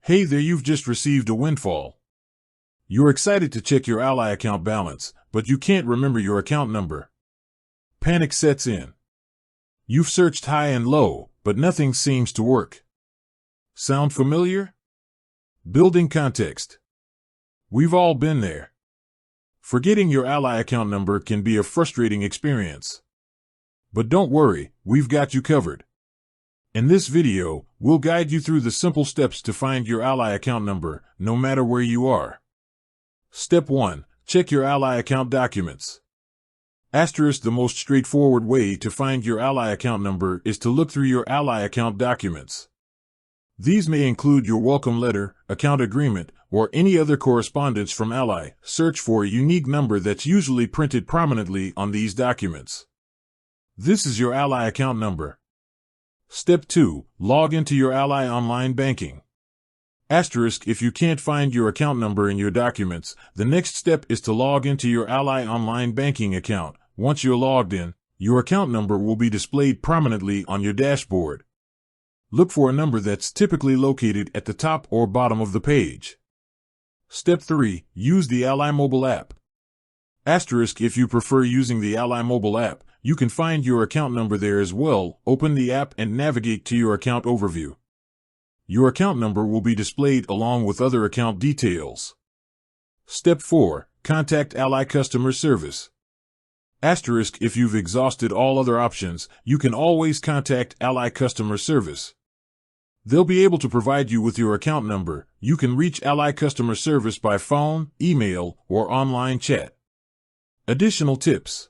Hey there, you've just received a windfall. You're excited to check your Ally account balance, but you can't remember your account number. Panic sets in. You've searched high and low, but nothing seems to work. Sound familiar? Building context. We've all been there. Forgetting your Ally account number can be a frustrating experience. But don't worry, we've got you covered. In this video, we'll guide you through the simple steps to find your Ally account number, no matter where you are. Step 1. Check your Ally account documents. The most straightforward way to find your Ally account number is to look through your Ally account documents. These may include your welcome letter, account agreement, or any other correspondence from Ally. Search for a unique number that's usually printed prominently on these documents. This is your Ally account number. Step 2. Log into your Ally online banking. If you can't find your account number in your documents, the next step is to log into your Ally online banking account. Once you're logged in, your account number will be displayed prominently on your dashboard. Look for a number that's typically located at the top or bottom of the page. Step 3. Use the Ally mobile app. If you prefer using the Ally mobile app, you can find your account number there as well. Open the app and navigate to your account overview. Your account number will be displayed along with other account details. Step 4. Contact Ally customer service. If you've exhausted all other options, you can always contact Ally customer service. They'll be able to provide you with your account number. You can reach Ally customer service by phone, email, or online chat. Additional tips.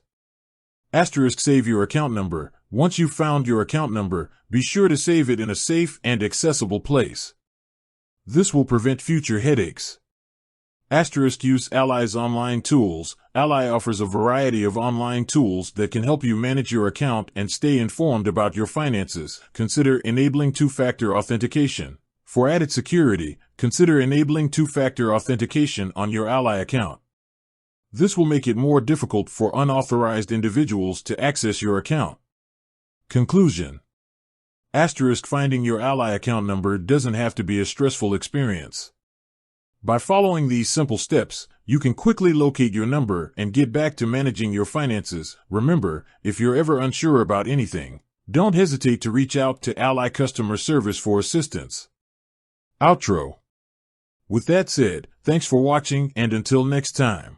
Save your account number. Once you've found your account number, be sure to save it in a safe and accessible place. This will prevent future headaches. Use Ally's online tools. Ally offers a variety of online tools that can help you manage your account and stay informed about your finances. Consider enabling two-factor authentication. For added security, consider enabling two-factor authentication on your Ally account. This will make it more difficult for unauthorized individuals to access your account. Conclusion. Finding your Ally account number doesn't have to be a stressful experience. By following these simple steps, you can quickly locate your number and get back to managing your finances. Remember, if you're ever unsure about anything, don't hesitate to reach out to Ally customer service for assistance. Outro. With that said, thanks for watching, and until next time.